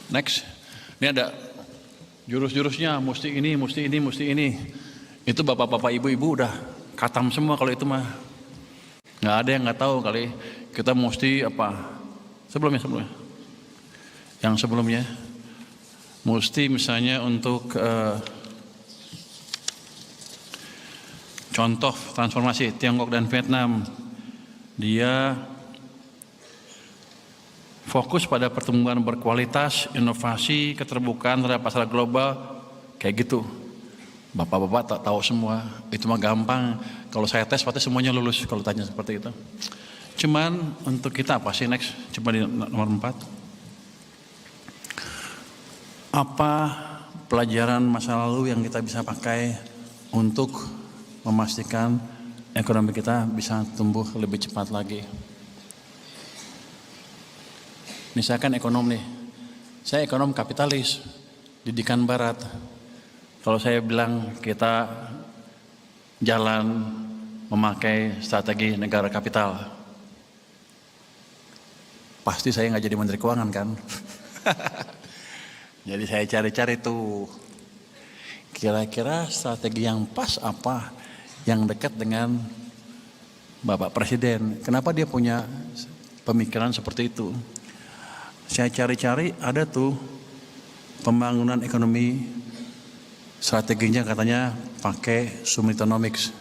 Next. Ini ada jurus-jurusnya, mesti ini, mesti ini, mesti ini. Itu bapak-bapak, ibu-ibu udah katam semua kalau itu mah. Nggak ada yang nggak tahu kali kita mesti apa. Sebelumnya. Yang sebelumnya. Mesti misalnya untuk contoh transformasi Tiongkok dan Vietnam. Dia fokus pada pertumbuhan berkualitas, inovasi, keterbukaan terhadap pasar global, kayak gitu. Bapak-bapak tak tahu semua, itu mah gampang. Kalau saya tes pasti semuanya lulus kalau tanya seperti itu. Cuman untuk kita apa sih next? Coba di nomor 4. Apa pelajaran masa lalu yang kita bisa pakai untuk memastikan ekonomi kita bisa tumbuh lebih cepat lagi? Misalkan ekonom nih, saya ekonom kapitalis, didikan barat. Kalau saya bilang kita jalan memakai strategi negara kapital, pasti saya nggak jadi menteri keuangan kan? Jadi saya cari-cari tuh, kira-kira strategi yang pas apa, yang dekat dengan Bapak Presiden. Kenapa dia punya pemikiran seperti itu? Saya cari-cari ada tuh pembangunan ekonomi strateginya katanya pakai Sumitonomics.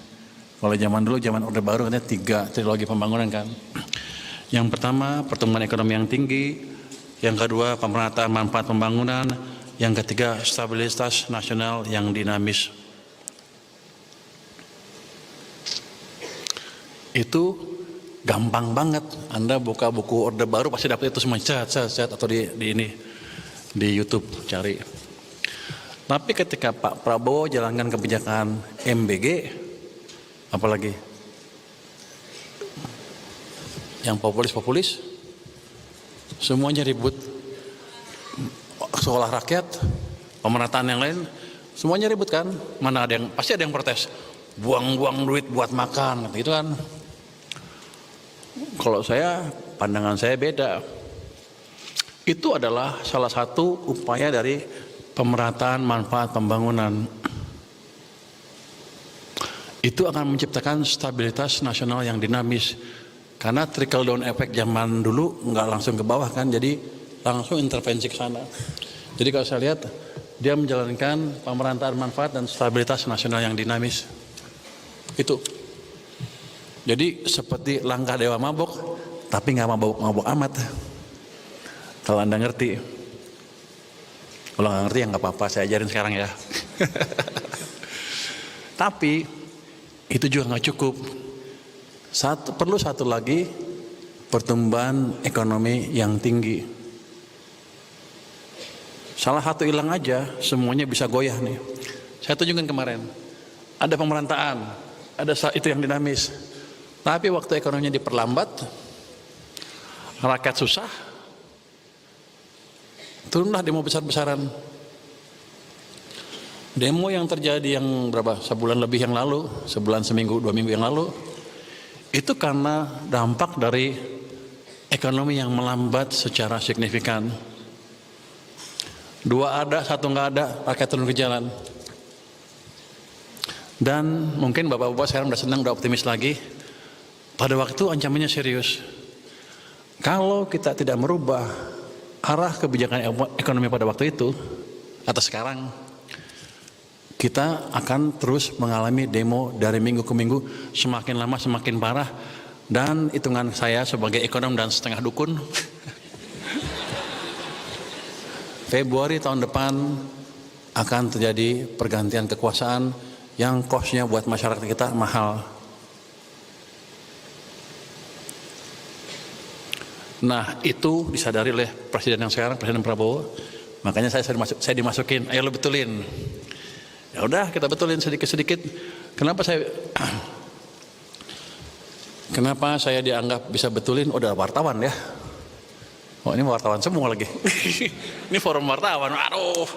Kalau zaman dulu, zaman Orde Baru katanya 3 trilogi pembangunan kan. Yang pertama pertumbuhan ekonomi yang tinggi, yang kedua pemerataan manfaat pembangunan, yang ketiga stabilitas nasional yang dinamis. Itu gampang banget. Anda buka buku Orde Baru pasti dapat itu semua, chat atau di YouTube cari. Tapi ketika Pak Prabowo jalankan kebijakan MBG, apalagi yang populis, semuanya ribut. Sekolah rakyat, pemerataan yang lain, semuanya ribut kan? Mana ada yang pasti ada yang protes, buang-buang duit buat makan, gitu kan? Kalau pandangan saya beda. Itu adalah salah satu upaya dari pemerataan manfaat pembangunan. Itu akan menciptakan stabilitas nasional yang dinamis. Karena trickle down effect zaman dulu nggak langsung ke bawah kan, jadi langsung intervensi ke sana. Jadi kalau saya lihat, dia menjalankan pemerataan manfaat dan stabilitas nasional yang dinamis. Itu. Jadi seperti langkah dewa mabok, tapi nggak mabok amat. Kalau Anda ngerti. Kalau nggak ngerti ya nggak apa-apa, saya ajarin sekarang ya. Tapi itu juga nggak cukup. Perlu satu lagi, pertumbuhan ekonomi yang tinggi. Salah satu hilang aja, semuanya bisa goyah nih. Saya tunjukkan kemarin, ada pemerataan, ada itu yang dinamis. Tapi waktu ekonominya diperlambat, rakyat susah, turunlah demo besar-besaran. Demo yang terjadi yang sebulan lebih yang lalu, sebulan seminggu, 2 minggu yang lalu, itu karena dampak dari ekonomi yang melambat secara signifikan. 2 ada, 1 nggak ada, rakyat turun ke jalan. Dan mungkin bapak-bapak sekarang udah senang, udah optimis lagi. Pada waktu ancamannya serius. Kalau kita tidak merubah arah kebijakan ekonomi pada waktu itu atau sekarang, kita akan terus mengalami demo dari minggu ke minggu, semakin lama semakin parah. Dan hitungan saya sebagai ekonom dan setengah dukun, Februari tahun depan akan terjadi pergantian kekuasaan yang kosnya buat masyarakat kita mahal. Nah, itu disadari oleh presiden yang sekarang, Presiden Prabowo. Makanya saya dimasukin, ayo lo betulin. Ya udah, kita betulin sedikit-sedikit. Kenapa saya dianggap bisa betulin? Udah wartawan ya. Oh, ini wartawan semua lagi. Ini forum wartawan. Aduh.